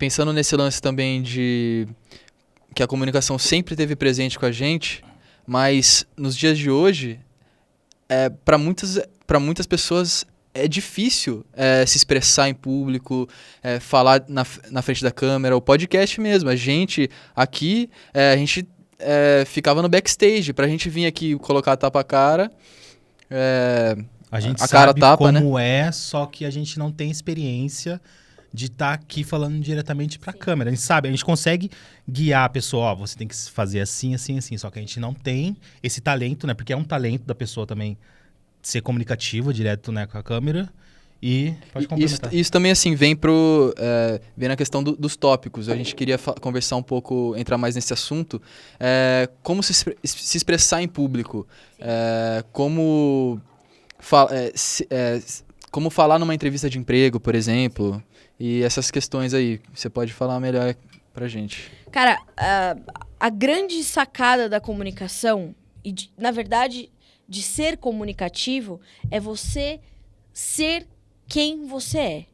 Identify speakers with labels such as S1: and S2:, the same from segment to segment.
S1: pensando nesse lance também de que a comunicação sempre esteve presente com a gente, mas nos dias de hoje, para muitas pessoas é difícil se expressar em público, falar na frente da câmera, o podcast mesmo. A gente aqui, ficava no backstage, pra gente vir aqui colocar a tapa a cara.
S2: A gente
S1: a
S2: sabe
S1: cara tapa,
S2: como
S1: né?
S2: só que a gente não tem experiência de estar aqui falando diretamente pra câmera. A gente sabe, a gente consegue guiar a pessoa, você tem que fazer assim, assim, assim. Só que a gente não tem esse talento, né? Porque é um talento da pessoa também ser comunicativa direto, né, com a câmera. E pode complementar.
S1: Isso também, assim, vem na questão dos tópicos. A gente queria conversar um pouco, entrar mais nesse assunto. Como se expressar em público. Como falar numa entrevista de emprego, por exemplo. E essas questões aí. Você pode falar melhor pra gente.
S3: Cara, a grande sacada da comunicação, na verdade, de ser comunicativo, é você ser quem você é.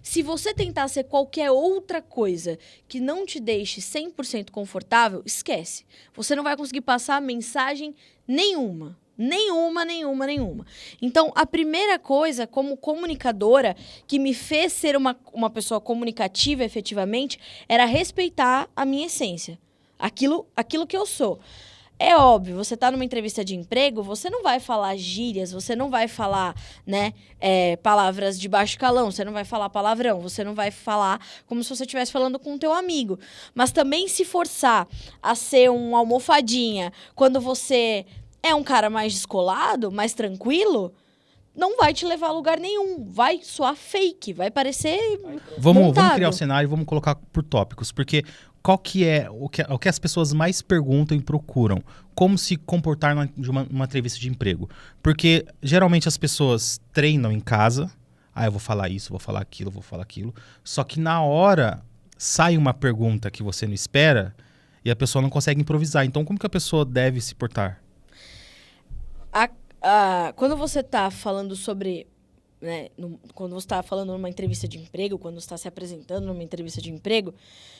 S3: Se você tentar ser qualquer outra coisa que não te deixe 100% confortável, esquece. Você não vai conseguir passar mensagem nenhuma. Nenhuma. Então, a primeira coisa, como comunicadora, que me fez ser uma pessoa comunicativa efetivamente, era respeitar a minha essência. Aquilo que eu sou. É óbvio, você está numa entrevista de emprego, você não vai falar gírias, você não vai falar, né, palavras de baixo calão, você não vai falar palavrão, você não vai falar como se você estivesse falando com o teu amigo. Mas também se forçar a ser um almofadinha quando você é um cara mais descolado, mais tranquilo, não vai te levar a lugar nenhum. Vai soar fake, vai parecer
S2: Vamos criar o cenário e vamos colocar por tópicos, porque qual que é o que as pessoas mais perguntam e procuram? Como se comportar numa entrevista de emprego? Porque geralmente as pessoas treinam em casa, eu vou falar isso, vou falar aquilo, só que na hora sai uma pergunta que você não espera e a pessoa não consegue improvisar. Então como que a pessoa deve se portar?
S3: Quando você está falando sobre, né, quando você está falando numa entrevista de emprego, quando você está se apresentando numa entrevista de emprego,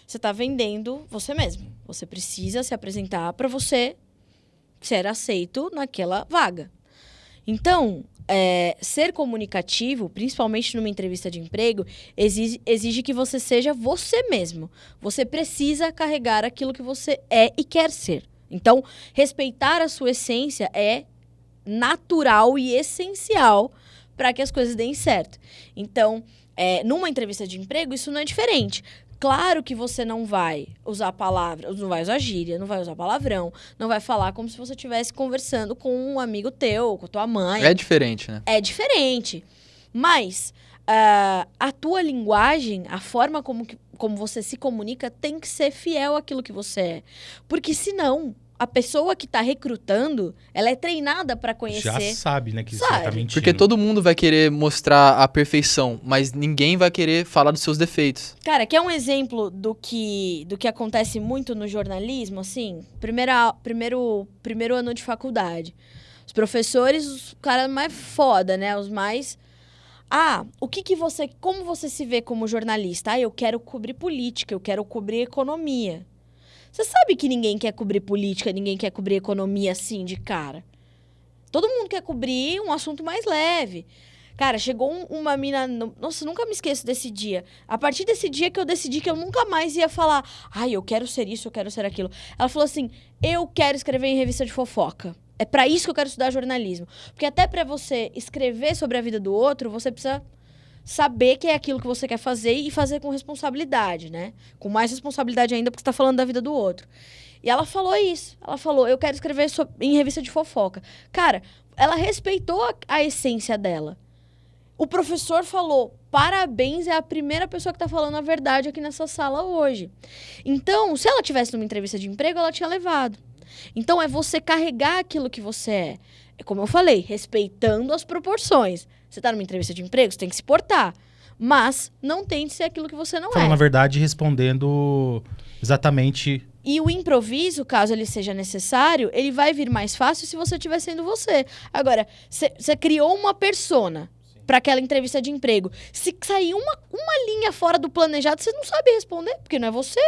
S3: você está vendendo você mesmo. Você precisa se apresentar para você ser aceito naquela vaga. Então, ser comunicativo, principalmente numa entrevista de emprego, exige que você seja você mesmo. Você precisa carregar aquilo que você é e quer ser. Então, respeitar a sua essência é natural e essencial para que as coisas deem certo. Então, numa entrevista de emprego, isso não é diferente. Claro que você não vai usar palavras, não vai usar gíria, não vai usar palavrão, não vai falar como se você estivesse conversando com um amigo teu, com a tua mãe.
S1: É diferente, né?
S3: É diferente. Mas a tua linguagem, a forma como você se comunica, tem que ser fiel àquilo que você é. Porque senão, a pessoa que está recrutando, ela é treinada para conhecer.
S2: Já sabe, né, que você tá mentindo.
S1: Porque todo mundo vai querer mostrar a perfeição, mas ninguém vai querer falar dos seus defeitos.
S3: Cara, quer um exemplo do que acontece muito no jornalismo? Assim, primeiro ano de faculdade. Os professores, os caras mais foda, né? Os mais... como você se vê como jornalista? Eu quero cobrir política, eu quero cobrir economia. Você sabe que ninguém quer cobrir política, ninguém quer cobrir economia assim de cara. Todo mundo quer cobrir um assunto mais leve. Cara, chegou uma mina... Nossa, nunca me esqueço desse dia. A partir desse dia que eu decidi que eu nunca mais ia falar eu quero ser isso, eu quero ser aquilo. Ela falou assim, eu quero escrever em revista de fofoca. É pra isso que eu quero estudar jornalismo. Porque até pra você escrever sobre a vida do outro, você precisa saber que é aquilo que você quer fazer e fazer com responsabilidade, né? Com mais responsabilidade ainda, porque você tá falando da vida do outro. E ela falou isso. Ela falou, eu quero escrever em revista de fofoca. Cara, ela respeitou a essência dela. O professor falou, parabéns, é a primeira pessoa que tá falando a verdade aqui nessa sala hoje. Então, se ela tivesse numa entrevista de emprego, ela tinha levado. Então, é você carregar aquilo que você é. É como eu falei, respeitando as proporções. Você tá numa entrevista de emprego, você tem que se portar. Mas não tente ser aquilo que você não
S2: Falando, na verdade, respondendo exatamente...
S3: E o improviso, caso ele seja necessário, ele vai vir mais fácil se você estiver sendo você. Agora, você criou uma persona. Sim. para aquela entrevista de emprego. Se sair uma linha fora do planejado, você não sabe responder, porque não é você.